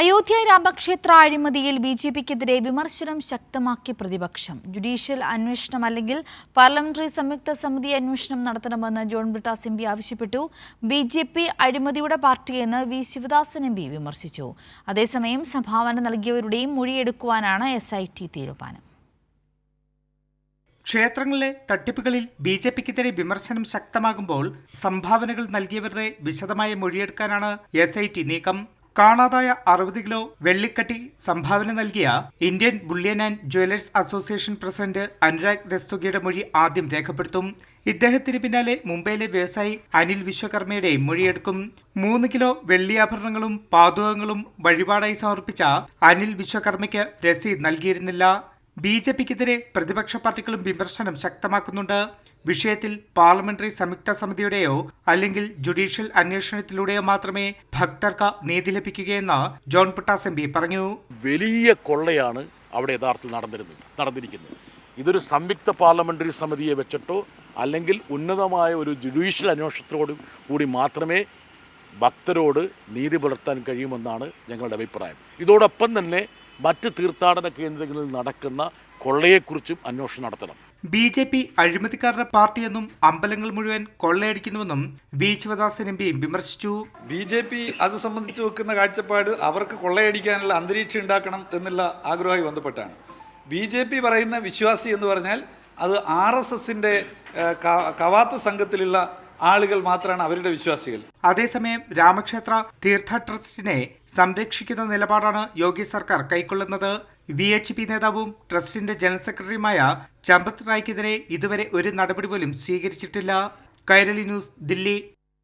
അയോധ്യ രാമക്ഷേത്ര അഴിമതിയിൽ ബിജെപിക്കെതിരെ വിമർശനം ശക്തമാക്കി പ്രതിപക്ഷം. ജുഡീഷ്യൽ അന്വേഷണം അല്ലെങ്കിൽ പാർലമെന്ററി സംയുക്ത സമിതി അന്വേഷണം നടത്തണമെന്ന് ജോൺ ബ്രിട്ടാസ് എംപി ആവശ്യപ്പെട്ടു. ബിജെപി അഴിമതിയുടെ പാർട്ടിയെന്ന് വി ശിവദാസൻ എംപി വിമർശിച്ചു. അതേസമയം സംഭാവന നൽകിയവരുടെയും മൊഴിയെടുക്കുവാനാണ് SIT തീരുമാനം. ക്ഷേത്രങ്ങളിലെ തട്ടിപ്പുകളിൽ ബിജെപിക്കെതിരെ വിമർശനം ശക്തമാകുമ്പോൾ സംഭാവനകൾ നൽകിയവരുടെ വിശദമായ മൊഴിയെടുക്കാനാണ് SIT നീക്കം. കാണാതായ 60 കിലോ വെള്ളിക്കട്ടി സംഭാവന നൽകിയ Indian bullion and jewellers association president Anurag രസ്തോഗിയുടെ മൊഴി ആദ്യം രേഖപ്പെടുത്തും. ഇദ്ദേഹത്തിന് പിന്നാലെ മുംബൈയിലെ വ്യവസായി അനിൽ വിശ്വകർമ്മയുടെയും മൊഴിയെടുക്കും. 3 കിലോ വെള്ളിയാഭരണങ്ങളും പാദുകങ്ങളും വഴിപാടായി സമർപ്പിച്ച അനിൽ വിശ്വകർമ്മയ്ക്ക് രസീത് നൽകിയിരുന്നില്ല. ബിജെപിക്കെതിരെ പ്രതിപക്ഷ പാർട്ടികളും വിമർശനം ശക്തമാക്കുന്നുണ്ട്. വിഷയത്തിൽ പാർലമെന്ററി സംയുക്ത സമിതിയുടെയോ അല്ലെങ്കിൽ ജുഡീഷ്യൽ അന്വേഷണത്തിലൂടെയോ മാത്രമേ ഭക്തർക്ക് നീതി ലഭിക്കുകയെന്ന് ജോൺ ബ്രിട്ടാസ് എംപി പറഞ്ഞു. വലിയ കൊള്ളയാണ് അവിടെ യഥാർത്ഥത്തിൽ നടന്നിരിക്കുന്നത്. ഇതൊരു സംയുക്ത പാർലമെന്ററി സമിതിയെ വെച്ചിട്ടോ അല്ലെങ്കിൽ ഉന്നതമായ ഒരു ജുഡീഷ്യൽ അന്വേഷണത്തോട് കൂടി മാത്രമേ ഭക്തരോട് നീതി പുലർത്താൻ കഴിയുമെന്നാണ് ഞങ്ങളുടെ അഭിപ്രായം. ഇതോടൊപ്പം തന്നെ മറ്റ് തീർത്ഥാടന കേന്ദ്രങ്ങളിൽ നടക്കുന്ന കൊള്ളയെക്കുറിച്ചും അന്വേഷണം നടത്തണം. ബിജെപി അഴിമതിക്കാരുടെ പാർട്ടിയെന്നും അമ്പലങ്ങൾ മുഴുവൻ കൊള്ളയടിക്കുന്നുവെന്നും വി ശിവദാസൻ എംപി വിമർശിച്ചു. ബിജെപി അത് സംബന്ധിച്ച് വെക്കുന്ന കാഴ്ചപ്പാട് അവർക്ക് കൊള്ളയടിക്കാനുള്ള അന്തരീക്ഷം ഉണ്ടാക്കണം എന്നുള്ള ആഗ്രഹമായി ബന്ധപ്പെട്ടാണ്. ബിജെപി പറയുന്ന വിശ്വാസി എന്ന് പറഞ്ഞാൽ അത് RSSന്റെ കവാത്ത് സംഘത്തിലുള്ള ആളുകൾ മാത്രമാണ് അവരുടെ വിശ്വാസികൾ. അതേസമയം രാമക്ഷേത്ര തീർത്ഥ ട്രസ്റ്റിനെ സംരക്ഷിക്കുന്ന നിലപാടാണ് യോഗി സർക്കാർ കൈക്കൊള്ളുന്നത്. VHP നേതാവും ട്രസ്റ്റിന്റെ ജനറൽ സെക്രട്ടറിയുമായ ചമ്പത് റായ്ക്കെതിരെ ഇതുവരെ ഒരു നടപടി പോലും സ്വീകരിച്ചിട്ടില്ല. കൈരളി ന്യൂസ്, ദില്ലി.